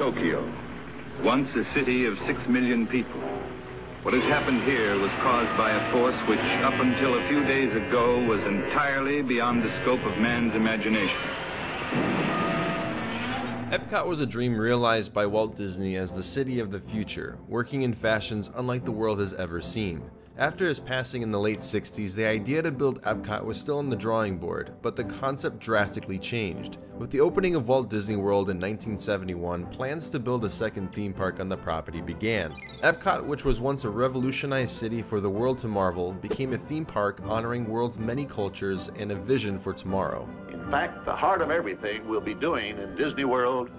Tokyo, once a city of 6 million people. What has happened here was caused by a force which, up until a few days ago, was entirely beyond the scope of man's imagination. Epcot was a dream realized by Walt Disney as the city of the future, working in fashions unlike the world has ever seen. After his passing in the late 60s, the idea to build Epcot was still on the drawing board, but the concept drastically changed. With the opening of Walt Disney World in 1971, plans to build a second theme park on the property began. Epcot, which was once a revolutionized city for the world to marvel, became a theme park honoring world's many cultures and a vision for tomorrow. In fact, the heart of everything we'll be doing in Disney World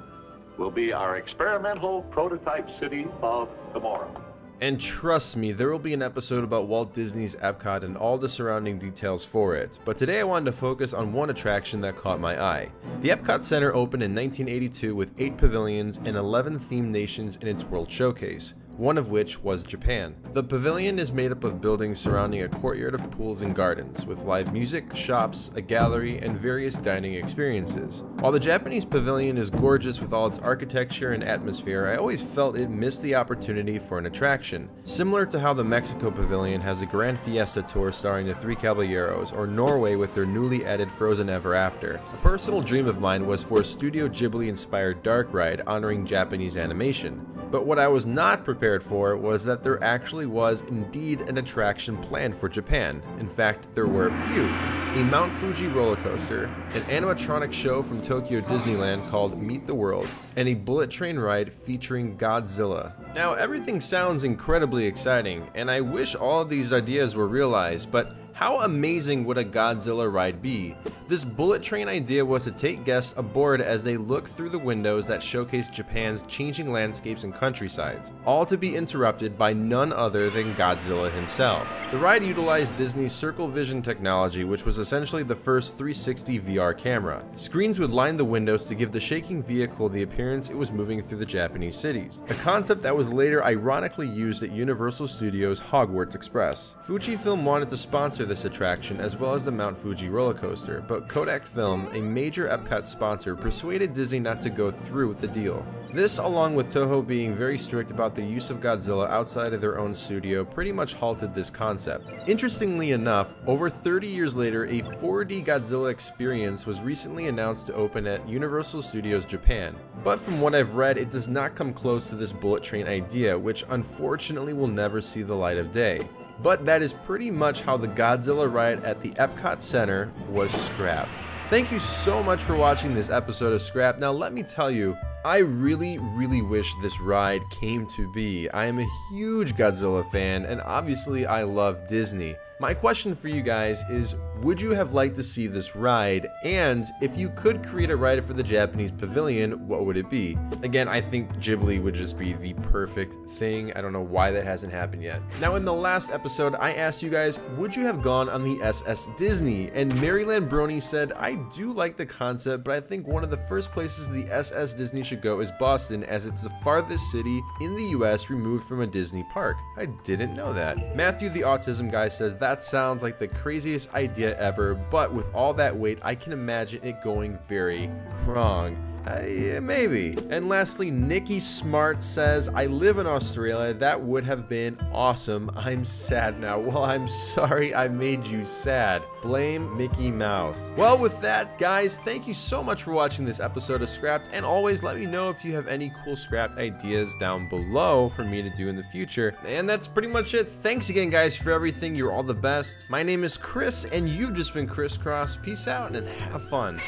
will be our experimental prototype city of tomorrow. And trust me, there will be an episode about Walt Disney's Epcot and all the surrounding details for it, but today I wanted to focus on one attraction that caught my eye. The Epcot Center opened in 1982 with 8 pavilions and 11 themed nations in its World Showcase, one of which was Japan. The pavilion is made up of buildings surrounding a courtyard of pools and gardens, with live music, shops, a gallery, and various dining experiences. While the Japanese Pavilion is gorgeous with all its architecture and atmosphere, I always felt it missed the opportunity for an attraction. Similar to how the Mexico Pavilion has a Grand Fiesta Tour starring the Three Caballeros, or Norway with their newly added Frozen Ever After. A personal dream of mine was for a Studio Ghibli-inspired dark ride honoring Japanese animation. But what I was not prepared for was that there actually was indeed an attraction planned for Japan. In fact, there were a few. A Mount Fuji roller coaster, an animatronic show from Tokyo Disneyland called Meet the World, and a bullet train ride featuring Godzilla. Now, everything sounds incredibly exciting, and I wish all of these ideas were realized, but how amazing would a Godzilla ride be? This bullet train idea was to take guests aboard as they look through the windows that showcase Japan's changing landscapes and countrysides, all to be interrupted by none other than Godzilla himself. The ride utilized Disney's Circle Vision technology, which was essentially the first 360 VR camera. Screens would line the windows to give the shaking vehicle the appearance it was moving through the Japanese cities, a concept that was later ironically used at Universal Studios' Hogwarts Express. Fujifilm wanted to sponsor this attraction as well as the Mount Fuji roller coaster, but Kodak Film, a major Epcot sponsor, persuaded Disney not to go through with the deal. This, along with Toho being very strict about the use of Godzilla outside of their own studio, pretty much halted this concept. Interestingly enough, over 30 years later, a 4D Godzilla experience was recently announced to open at Universal Studios Japan. But from what I've read, it does not come close to this bullet train idea, which unfortunately will never see the light of day. But that is pretty much how the Godzilla ride at the Epcot Center was scrapped. Thank you so much for watching this episode of Scrap. Now let me tell you, I really wish this ride came to be. I am a huge Godzilla fan, and obviously I love Disney. My question for you guys is, would you have liked to see this ride? And if you could create a ride for the Japanese Pavilion, what would it be? Again, I think Ghibli would just be the perfect thing. I don't know why that hasn't happened yet. Now, in the last episode, I asked you guys, would you have gone on the SS Disney? And Maryland Brony said, I do like the concept, but I think one of the first places the SS Disney should go is Boston, as it's the farthest city in the US removed from a Disney park. I didn't know that. Matthew the Autism Guy says, that sounds like the craziest idea ever, but with all that weight, I can imagine it going very wrong. Yeah, maybe. And lastly, Nikki Smart says, I live in Australia. That would have been awesome. I'm sad now. Well, I'm sorry I made you sad. Blame Mickey Mouse. Well, with that, guys, thank you so much for watching this episode of Scrapped, and always let me know if you have any cool Scrapped ideas down below for me to do in the future. And that's pretty much it. Thanks again, guys, for everything. You're all the best. My name is Chris, and you've just been Chris Cross. Peace out and have fun.